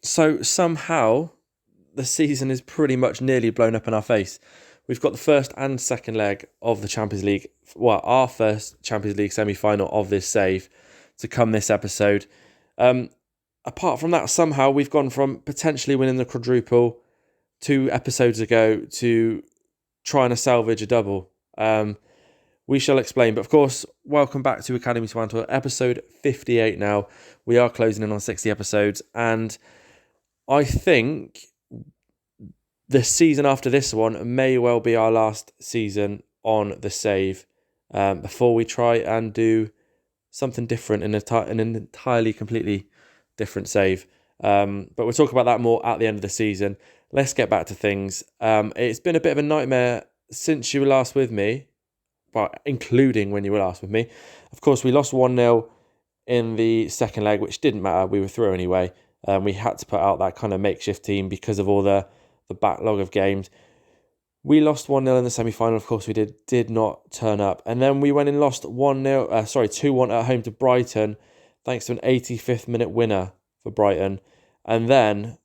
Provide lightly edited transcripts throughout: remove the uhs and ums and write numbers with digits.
So somehow the season is pretty much nearly blown up in our face. We've got the first and second leg of the Champions League, well, our first Champions League semi-final of this save to come this episode. Apart from that, somehow we've gone from potentially winning the quadruple 2 episodes ago to trying to salvage a double. We shall explain. But of course, welcome back to Academy to Antwerp, episode 58 now. We are closing in on 60 episodes, and I think the season after this one may well be our last season on the save before we try and do something different in an entirely, completely different save. But we'll talk about that more at the end of the season. Let's get back to things. It's been a bit of a nightmare since you were last with me, but including when you were last with me. Of course, we lost 1-0 in the second leg, which didn't matter. We were through anyway. We had to put out that kind of makeshift team because of all the backlog of games. We lost 1-0 in the semi-final. Of course, we did not turn up. And then we went and lost 2-1 at home to Brighton, thanks to an 85th minute winner for Brighton. And then,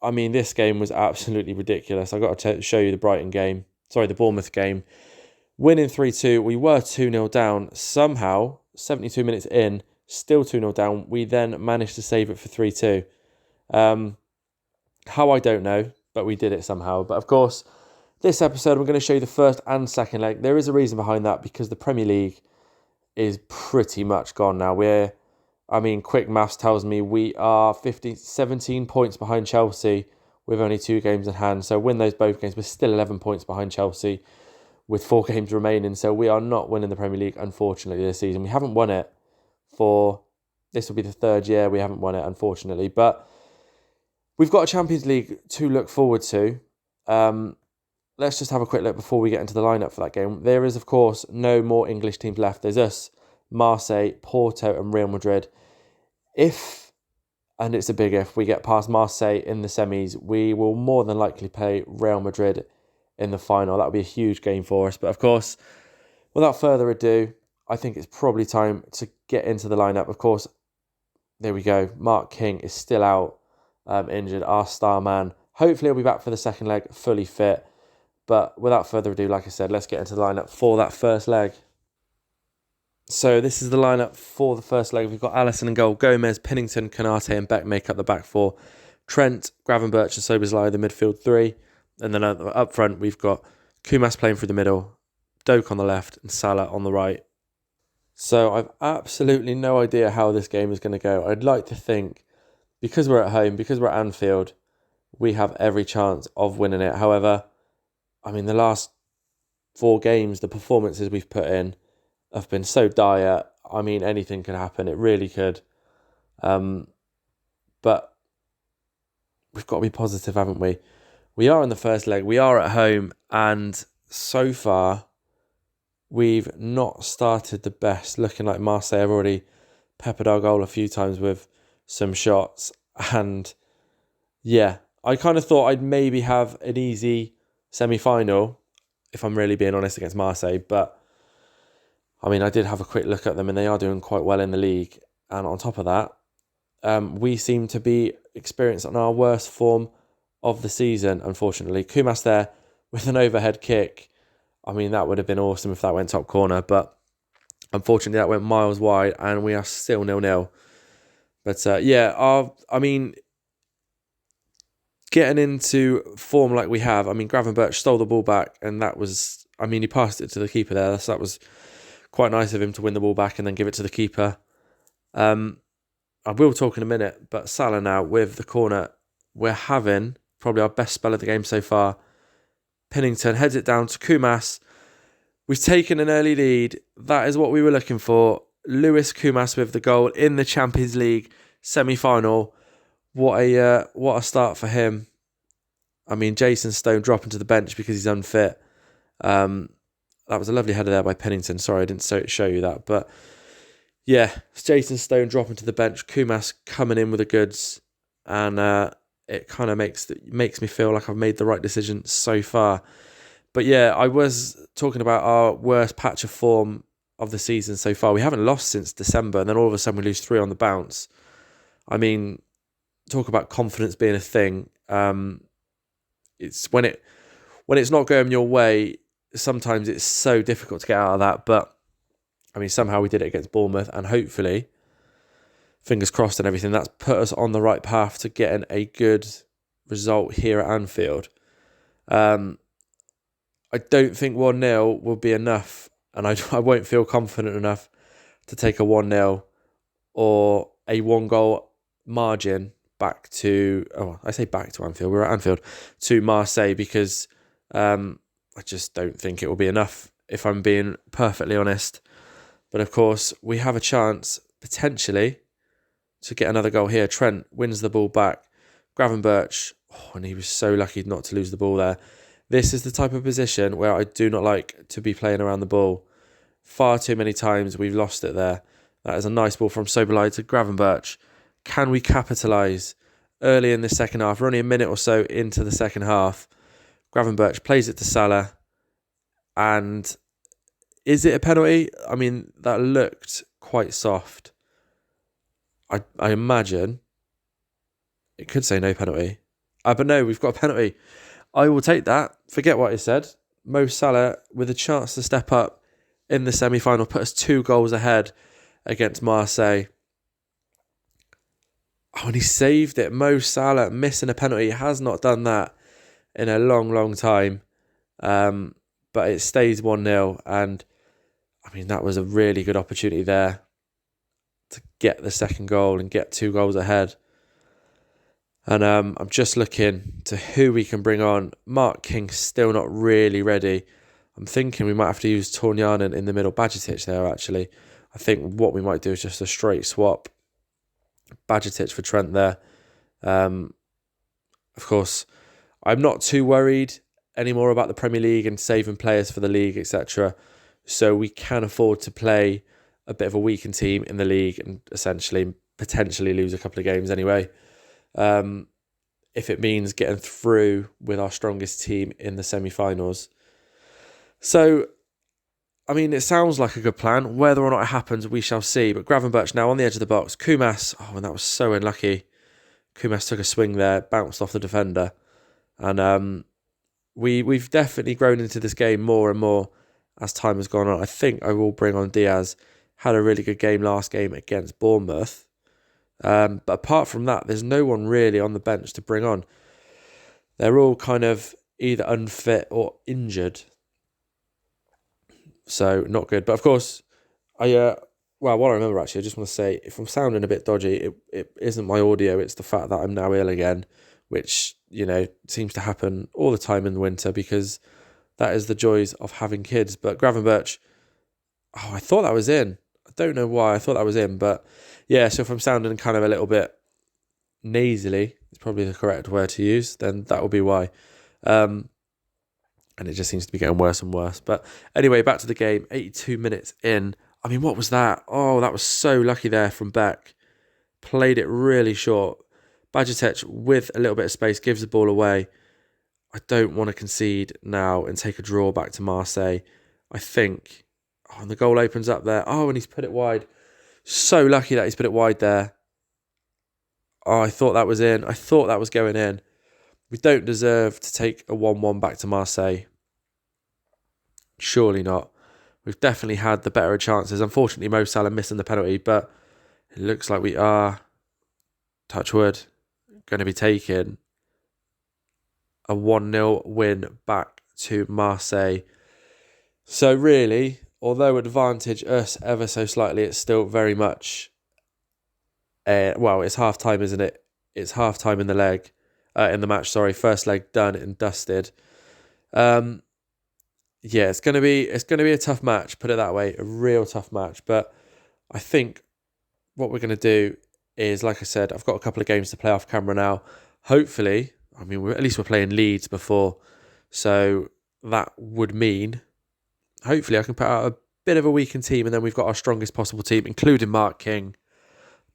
I mean, this game was absolutely ridiculous. I got to show you the the Bournemouth game. Winning 3-2, we were 2-0 down. Somehow, 72 minutes in, still 2-0 down. We then managed to save it for 3-2. How, I don't know, but we did it somehow. But of course, this episode, I'm going to show you the first and second leg. There is a reason behind that, because the Premier League is pretty much gone now. Quick maths tells me we are 17 points behind Chelsea with only 2 games in hand. So win those both games, we're still 11 points behind Chelsea with 4 games remaining. So we are not winning the Premier League, unfortunately, this season. We haven't won it this will be the 3rd year we haven't won it, unfortunately. But we've got a Champions League to look forward to. Let's just have a quick look before we get into the lineup for that game. There is, of course, no more English teams left. There's us, Marseille, Porto and Real Madrid. And it's a big if, we get past Marseille in the semis, we will more than likely play Real Madrid in the final. That would be a huge game for us. But of course, without further ado, I think it's probably time to get into the lineup. Of course, there we go. Mark King is still out, injured, our star man. Hopefully he'll be back for the second leg, fully fit. But without further ado, like I said, let's get into the lineup for that first leg. So this is the lineup for the first leg. We've got Alisson in goal, Gomez, Pennington, Konate and Beck make up the back 4. Trent, Gravenberch and Szoboszlai the midfield 3. And then up front, we've got Kumas playing through the middle, Doak on the left and Salah on the right. So I've absolutely no idea how this game is going to go. I'd like to think, because we're at home, because we're at Anfield, we have every chance of winning it. However, the last 4 games, the performances we've put in have been so dire. Anything could happen. It really could. But we've got to be positive, haven't we? We are in the first leg. We are at home. And so far, we've not started the best. Looking like Marseille have already peppered our goal a few times with some shots. And yeah, I kind of thought I'd maybe have an easy semi-final, if I'm really being honest, against Marseille. But I did have a quick look at them and they are doing quite well in the league. And on top of that, we seem to be experiencing our worst form of the season, unfortunately. Kumas there with an overhead kick. That would have been awesome if that went top corner. But unfortunately, that went miles wide and we are still 0-0. But getting into form like we have, Gravenberch stole the ball back and that was, he passed it to the keeper there. So that was quite nice of him to win the ball back and then give it to the keeper. I will talk in a minute, but Salah now with the corner. We're having probably our best spell of the game so far. Pennington heads it down to Kumas. We've taken an early lead. That is what we were looking for. Lewis Kumas with the goal in the Champions League semi-final. What a start for him. Jason Stone dropping to the bench because he's unfit. That was a lovely header there by Pennington. Sorry, I didn't show you that. But yeah, it's Jason Stone dropping to the bench. Kumas coming in with the goods. And it kind of makes me feel like I've made the right decision so far. But yeah, I was talking about our worst patch of form of the season so far. We haven't lost since December. And then all of a sudden we lose 3 on the bounce. talk about confidence being a thing. It's when it's not going your way, sometimes it's so difficult to get out of that. But I mean, somehow we did it against Bournemouth, and hopefully, fingers crossed and everything, that's put us on the right path to getting a good result here at Anfield. I don't think 1-0 will be enough, and I won't feel confident enough to take a 1-0 or a 1-goal margin back to Anfield. We're at Anfield, to Marseille, because I just don't think it will be enough, if I'm being perfectly honest. But of course, we have a chance, potentially, to get another goal here. Trent wins the ball back. Gravenberch, and he was so lucky not to lose the ball there. This is the type of position where I do not like to be playing around the ball. Far too many times we've lost it there. That is a nice ball from Soberlai to Gravenberch. Can we capitalise early in the second half? We're only a minute or so into the second half. Gravenberch plays it to Salah. And is it a penalty? I mean, that looked quite soft. I imagine it could say no penalty. But no, we've got a penalty. I will take that. Forget what I said. Mo Salah, with a chance to step up in the semi-final, put us 2 goals ahead against Marseille. Oh, and he saved it. Mo Salah missing a penalty. He has not done that in a long, long time. But it stays 1-0. And, I mean, that was a really good opportunity there to get the second goal and get 2 goals ahead. And I'm just looking to who we can bring on. Mark King's still not really ready. I'm thinking we might have to use Tornianen in the middle. Bajcetic there, actually. I think what we might do is just a straight swap. Bajcetic for Trent there. Of course, I'm not too worried anymore about the Premier League and saving players for the league, etc. So we can afford to play a bit of a weakened team in the league and essentially potentially lose a couple of games anyway. If it means getting through with our strongest team in the semi-finals. So, I mean, it sounds like a good plan. Whether or not it happens, we shall see. But Gravenberch now on the edge of the box. Kumas, and that was so unlucky. Kumas took a swing there, bounced off the defender. And we've definitely grown into this game more and more as time has gone on. I think I will bring on Diaz. Had a really good game last game against Bournemouth. But apart from that, there's no one really on the bench to bring on. They're all kind of either unfit or injured. So, not good. But of course, what I remember actually, I just want to say, if I'm sounding a bit dodgy, it isn't my audio, it's the fact that I'm now ill again, which, seems to happen all the time in the winter, because that is the joys of having kids. But Gravenberch, I thought that was in. I don't know why I thought that was in, but yeah, so if I'm sounding kind of a little bit nasally, it's probably the correct word to use, then that will be why. And it just seems to be getting worse and worse. But anyway, back to the game, 82 minutes in. I mean, what was that? Oh, that was so lucky there from Beck. Played it really short. Bajcetic, with a little bit of space, gives the ball away. I don't want to concede now and take a draw back to Marseille. I think... and the goal opens up there. Oh, and he's put it wide. So lucky that he's put it wide there. Oh, I thought that was in. I thought that was going in. We don't deserve to take a 1-1 back to Marseille. Surely not. We've definitely had the better chances. Unfortunately, Mo Salah missing the penalty, but it looks like we are, touch wood, going to be taking a 1-0 win back to Marseille. So really, although advantage us ever so slightly, it's still very much, it's half time, isn't it? It's half time in the match. First leg done and dusted. It's gonna be a tough match. Put it that way, a real tough match. But I think what we're gonna do is, like I said, I've got a couple of games to play off camera now. Hopefully, I mean, we're playing Leeds before, so that would mean hopefully I can put out a bit of a weakened team, and then we've got our strongest possible team, including Mark King,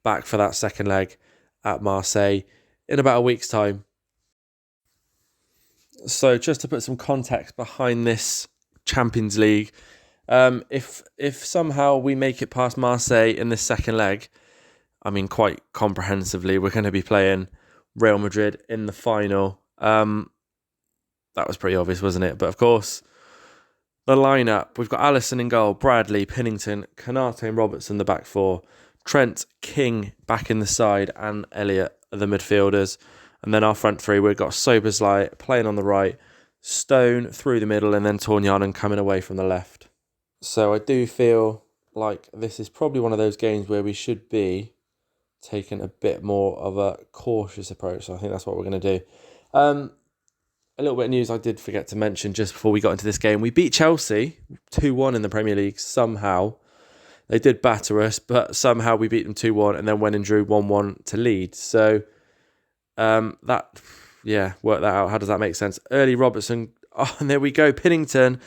back for that second leg at Marseille in about a week's time. So just to put some context behind this Champions League, if somehow we make it past Marseille in this second leg, I mean, quite comprehensively, we're going to be playing Real Madrid in the final. That was pretty obvious, wasn't it? But of course, the lineup, we've got Alisson in goal, Bradley, Pennington, Konate and Robertson the back four, Trent, King back in the side, and Elliott are the midfielders. And then our front three, we've got Sobersley playing on the right, Stone through the middle, and then Tornianen coming away from the left. So I do feel like this is probably one of those games where we should be taking a bit more of a cautious approach. So I think that's what we're going to do. A little bit of news I did forget to mention just before we got into this game. We beat Chelsea 2-1 in the Premier League somehow. They did batter us, but somehow we beat them 2-1 and then went and drew 1-1 to Leeds. So work that out. How does that make sense? Early Robertson. Oh, and there we go. Pennington.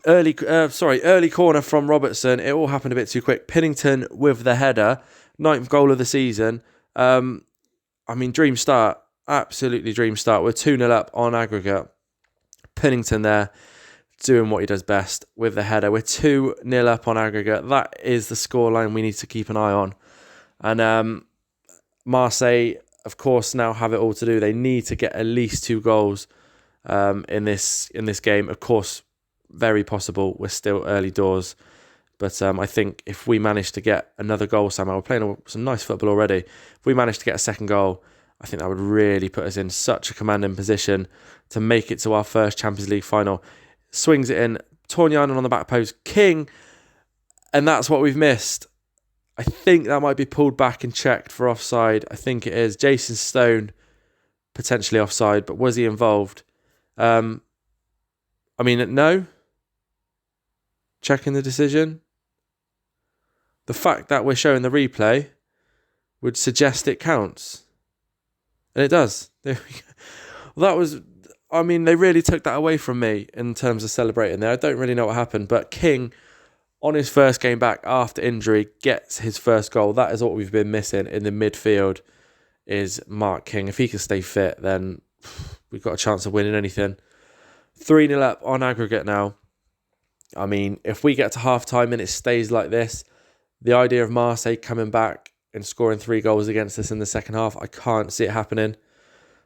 Early corner from Robertson. It all happened a bit too quick. Pennington with the header. 9th goal of the season. Dream start. Absolutely dream start. We're 2-0 up on aggregate. Pennington there doing what he does best with the header. We're 2-0 up on aggregate. That is the scoreline we need to keep an eye on. And Marseille, of course, now have it all to do. They need to get at least 2 goals in this game. Of course, very possible. We're still early doors. But I think if we manage to get another goal somehow, we're playing some nice football already. If we manage to get a second goal, I think that would really put us in such a commanding position to make it to our first Champions League final. Swings it in, Tornianen on the back post, King, and that's what we've missed. I think that might be pulled back and checked for offside. I think it is. Jason Stone, potentially offside, but was he involved? No. Checking the decision. The fact that we're showing the replay would suggest it counts. And it does. There we go. That was, they really took that away from me in terms of celebrating there. I don't really know what happened, but King, on his first game back after injury, gets his first goal. That is what we've been missing in the midfield, is Mark King. If he can stay fit, then we've got a chance of winning anything. 3-0 up on aggregate now. If we get to half-time and it stays like this, the idea of Marseille coming back and scoring 3 goals against us in the second half, I can't see it happening.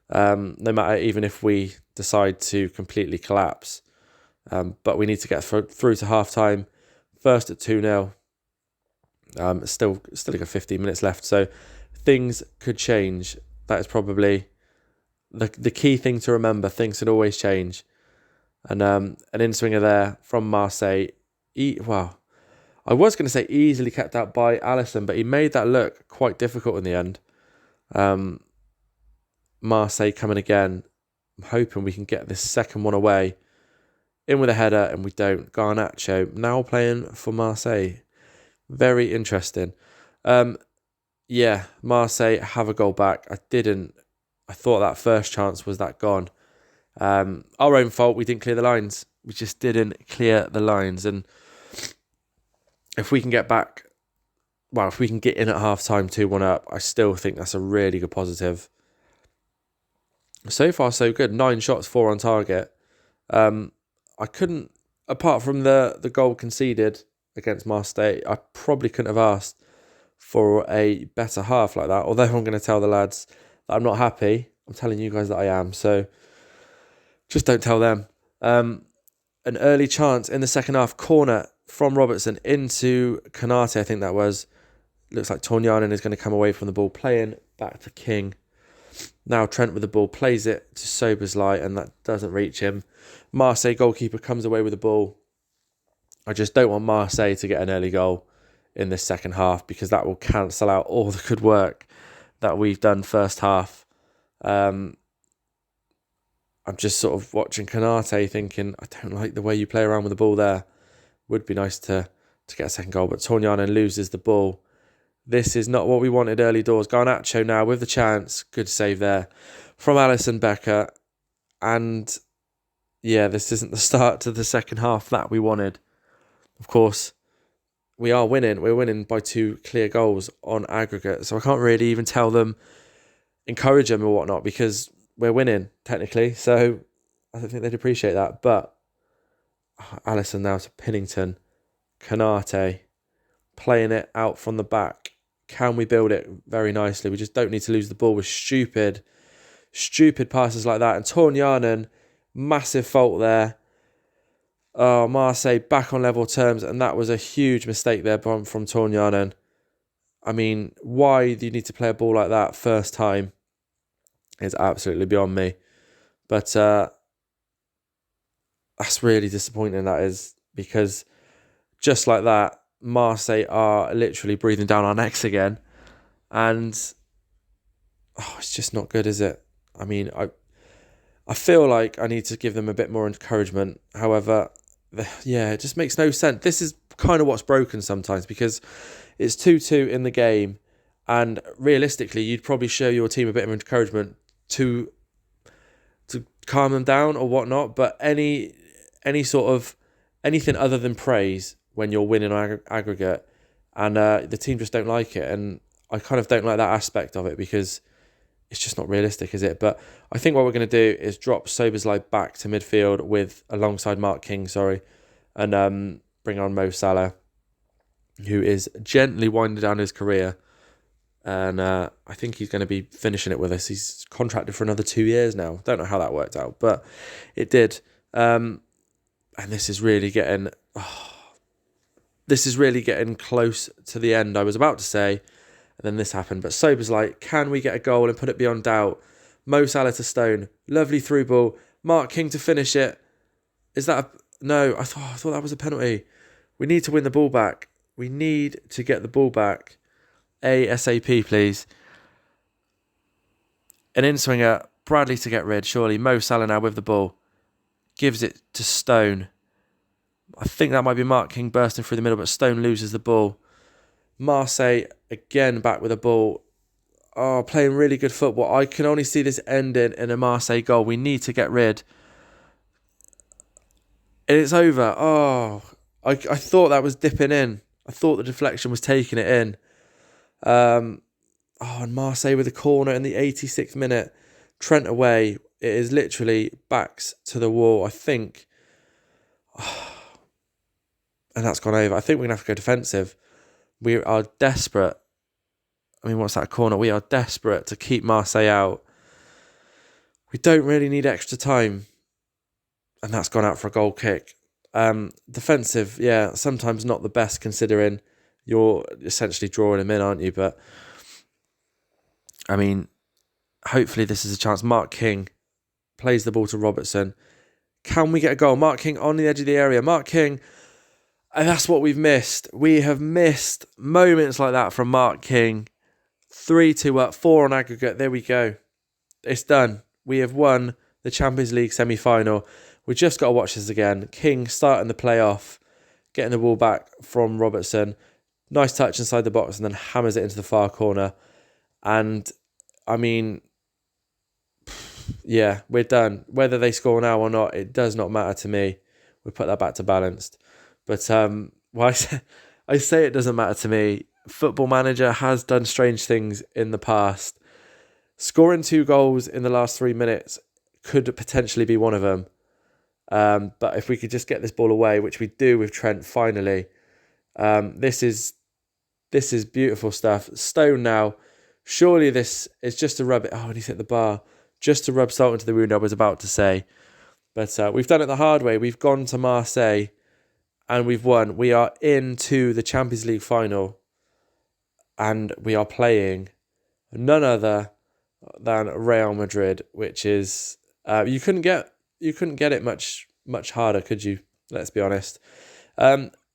No matter, even if we decide to completely collapse. But we need to get through to half-time. First at 2-0. Still got 15 minutes left. So things could change. That is probably the key thing to remember. Things can always change. And an in-swinger there from Marseille. I was going to say easily kept out by Alisson, but he made that look quite difficult in the end. Marseille coming again. I'm hoping we can get this second one away. In with a header, and we don't. Garnacho now playing for Marseille. Very interesting. Marseille have a goal back. I thought that first chance was that gone. Our own fault. We didn't clear the lines. We just didn't clear the lines. And if we can get back, if we can get in at half-time 2-1 up, I still think that's a really good positive. So far, so good. 9 shots, 4 on target. I couldn't, apart from the goal conceded against Marseille, I probably couldn't have asked for a better half like that. Although I'm going to tell the lads that I'm not happy. I'm telling you guys that I am. So just don't tell them. An early chance in the second half. Corner from Robertson into Konate, I think that was. Looks like Tornianen is going to come away from the ball. Playing back to King. Now Trent with the ball. Plays it to Sobersley, and that doesn't reach him. Marseille goalkeeper comes away with the ball. I just don't want Marseille to get an early goal in this second half, because that will cancel out all the good work that we've done first half. I'm just sort of watching Konate thinking, I don't like the way you play around with the ball there. Would be nice to get a second goal, but Tornianen loses the ball. This is not what we wanted early doors. Garnacho now with the chance. Good save there from Alisson Becker. And this isn't the start to the second half that we wanted. Of course, we are winning. We're winning by 2 clear goals on aggregate. So I can't really even tell them, encourage them or whatnot, because we're winning technically. So I don't think they'd appreciate that. But Alisson now to Pennington. Konate playing it out from the back. can we build it very nicely? We just don't need to lose the ball with stupid passes like that. And Tornianen, massive fault there. Oh, Marseille back on level terms, and that was a huge mistake there from Tornianen. I mean, why do you need to play a ball like that first time? It's absolutely beyond me. But that's really disappointing, that is, because just like that, Marseille are literally breathing down our necks again. And it's just not good, is it? I mean, I feel like I need to give them a bit more encouragement. However, it just makes no sense. This is kind of what's broken sometimes, because it's 2-2 in the game, and realistically, you'd probably show your team a bit of encouragement to calm them down or whatnot. But any sort of anything other than praise when you're winning on aggregate, and the team just don't like it, and I kind of don't like that aspect of it, because it's just not realistic, is it? But I think what we're going to do is drop Szoboszlai back to midfield alongside Mark King, and bring on Mo Salah, who is gently winding down his career. And I think he's going to be finishing it with us. He's contracted for another 2 years now. Don't know how that worked out, but it did. And this is really getting close to the end, I was about to say. And then this happened. But Szoboszlai, can we get a goal and put it beyond doubt? Mo Salah to Stone. Lovely through ball. Mark King to finish it. Is that no, I thought that was a penalty. We need to win the ball back. We need to get the ball back. ASAP, please. An in-swinger. Bradley to get rid, surely. Mo Salah now with the ball. Gives it to Stone. I think that might be Mark King bursting through the middle, but Stone loses the ball. Marseille again back with the ball. Oh, playing really good football. I can only see this ending in a Marseille goal. We need to get rid. And it's over. Oh, I thought that was dipping in. I thought the deflection was taking it in. And Marseille with a corner in the 86th minute. Trent away. It is literally backs to the wall, I think. And that's gone over. I think we're going to have to go defensive. We are desperate. I mean, what's that corner? We are desperate to keep Marseille out. We don't really need extra time. And that's gone out for a goal kick. Defensive, sometimes not the best, considering you're essentially drawing them in, aren't you? But, I mean, hopefully this is a chance. Mark King plays the ball to Robertson. Can we get a goal? Mark King on the edge of the area. Mark King, and that's what we've missed. We have missed moments like that from Mark King. 3-2 up, 4 on aggregate. There we go. It's done. We have won the Champions League semi-final. We just got to watch this again. King starting the play off, getting the ball back from Robertson. Nice touch inside the box, and then hammers it into the far corner. And, I mean, we're done. Whether they score now or not, it does not matter to me. We put that back to balanced. But I say it doesn't matter to me. Football Manager has done strange things in the past. Scoring 2 goals in the last 3 minutes could potentially be one of them. But if we could just get this ball away, which we do with Trent finally, this is beautiful stuff. Stone now. Surely this is just to rub it. Oh, and he's hit the bar. Just to rub salt into the wound, I was about to say. But we've done it the hard way. We've gone to Marseille and we've won. We are into the Champions League final. And we are playing none other than Real Madrid, which is you couldn't get it much harder, could you? Let's be honest.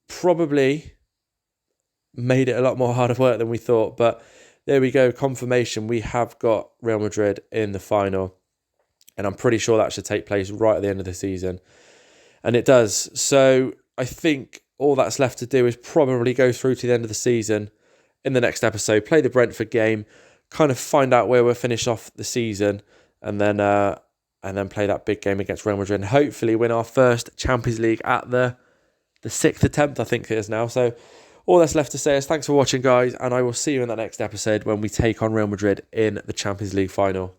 Probably made it a lot more harder work than we thought, but there we go. Confirmation. We have got Real Madrid in the final, and I'm pretty sure that should take place right at the end of the season, and it does. So I think all that's left to do is probably go through to the end of the season in the next episode, play the Brentford game, kind of find out where we'll finish off the season, and then play that big game against Real Madrid and hopefully win our first Champions League at the 6th attempt, I think it is now. So all that's left to say is thanks for watching, guys, and I will see you in that next episode when we take on Real Madrid in the Champions League final.